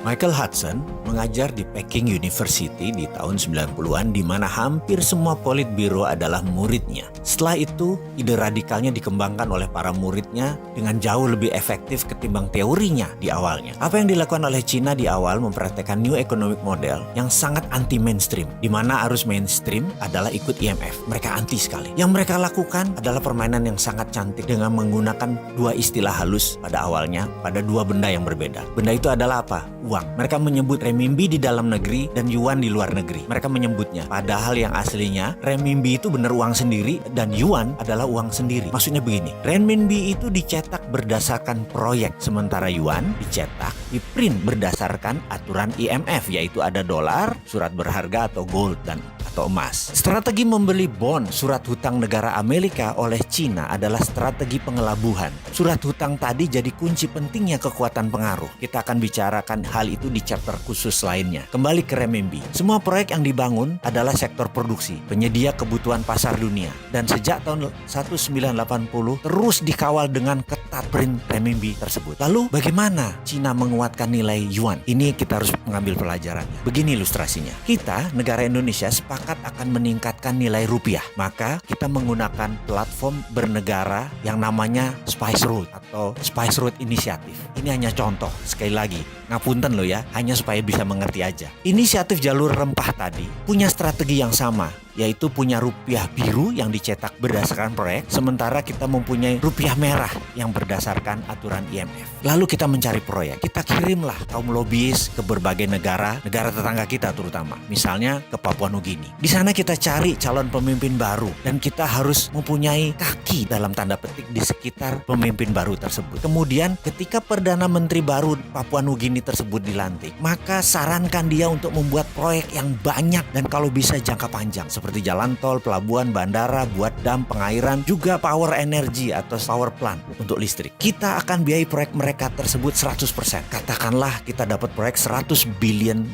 Michael Hudson mengajar di Peking University di tahun 90-an di mana hampir semua politbiro adalah muridnya. Setelah itu, ide radikalnya dikembangkan oleh para muridnya dengan jauh lebih efektif ketimbang teorinya di awalnya. Apa yang dilakukan oleh Cina di awal mempraktekkan New Economic Model yang sangat anti-mainstream, di mana arus mainstream adalah ikut IMF. Mereka anti sekali. Yang mereka lakukan adalah permainan yang sangat cantik dengan menggunakan dua istilah halus pada awalnya, pada dua benda yang berbeda. Benda itu adalah apa? Uang. Mereka menyebut renminbi di dalam negeri dan yuan di luar negeri. Mereka menyebutnya. Padahal yang aslinya renminbi itu benar uang sendiri dan yuan adalah uang sendiri. Maksudnya begini, renminbi itu dicetak berdasarkan proyek, sementara yuan dicetak, diprint berdasarkan aturan IMF, yaitu ada dolar, surat berharga atau gold atau emas. Strategi membeli bond surat hutang negara Amerika oleh Cina adalah strategi pengelabuhan. Surat hutang tadi jadi kunci pentingnya kekuatan pengaruh. Kita akan bicarakan hal itu di chapter khusus lainnya. Kembali ke renminbi. Semua proyek yang dibangun adalah sektor produksi, penyedia kebutuhan pasar dunia. Dan sejak tahun 1980 terus dikawal dengan ketat print renminbi tersebut. Lalu bagaimana Cina menguatkan nilai yuan? Ini kita harus mengambil pelajarannya. Begini ilustrasinya. Kita, negara Indonesia, sepakat akan meningkatkan nilai rupiah. Maka kita menggunakan platform bernegara yang namanya Spice Road atau Spice Road Initiative. Ini hanya contoh, sekali lagi, ngapunten loh ya, hanya supaya bisa mengerti aja. Inisiatif jalur rempah tadi punya strategi yang sama, yaitu punya rupiah biru yang dicetak berdasarkan proyek, sementara kita mempunyai rupiah merah yang berdasarkan aturan IMF. Lalu kita mencari proyek, kita kirimlah kaum lobis ke berbagai negara tetangga kita terutama, misalnya ke Papua Nugini. Di sana kita cari calon pemimpin baru dan kita harus mempunyai kaki dalam tanda petik di sekitar pemimpin baru tersebut. Kemudian ketika Perdana Menteri baru Papua Nugini tersebut dilantik, maka sarankan dia untuk membuat proyek yang banyak dan kalau bisa jangka panjang, seperti jalan tol, pelabuhan, bandara, buat dam, pengairan, juga power energy atau power plant untuk listrik. Kita akan biayai proyek mereka tersebut 100%. Katakanlah kita dapat proyek $100 billion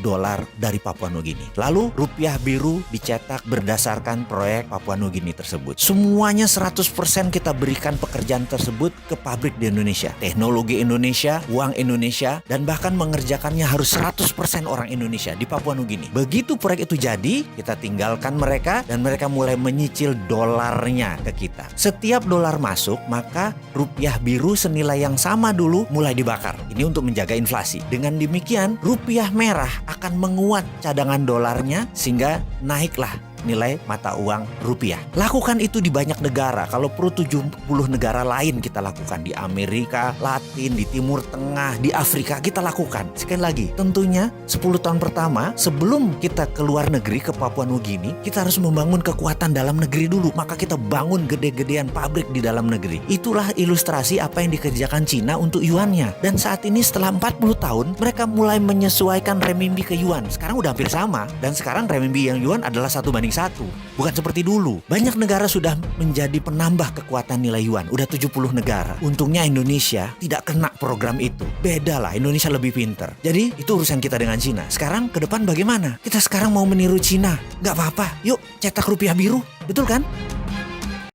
dari Papua Nugini. Lalu rupiah biru dicetak berdasarkan proyek Papua Nugini tersebut. Semuanya 100% kita berikan pekerjaan tersebut ke pabrik di Indonesia. Teknologi Indonesia, uang Indonesia, dan bahkan mengerjakannya harus 100% orang Indonesia di Papua Nugini. Begitu proyek itu jadi, kita tinggalkan mereka dan mereka mulai menyicil dolarnya ke kita. Setiap dolar masuk, maka rupiah biru senilai yang sama dulu mulai dibakar. Ini untuk menjaga inflasi. Dengan demikian, rupiah merah akan menguat cadangan dolarnya sehingga naiklah nilai mata uang rupiah. Lakukan itu di banyak negara. Kalau perlu 70 negara lain kita lakukan. Di Amerika Latin, di Timur Tengah, di Afrika kita lakukan. Sekali lagi, tentunya 10 tahun pertama sebelum kita ke luar negeri, ke Papua Nugini, kita harus membangun kekuatan dalam negeri dulu. Maka kita bangun gede-gedean pabrik di dalam negeri. Itulah ilustrasi apa yang dikerjakan Cina untuk yuannya. Dan saat ini setelah 40 tahun mereka mulai menyesuaikan renminbi ke yuan. Sekarang udah hampir sama. Dan sekarang renminbi yang yuan adalah 1:1. Bukan seperti dulu. Banyak negara sudah menjadi penambah kekuatan nilai yuan. Udah 70 negara. Untungnya Indonesia tidak kena program itu. Beda lah, Indonesia lebih pinter. Jadi itu urusan kita dengan Cina. Sekarang ke depan bagaimana? Kita sekarang mau meniru Cina. Gak apa-apa. Yuk cetak rupiah biru. Betul kan?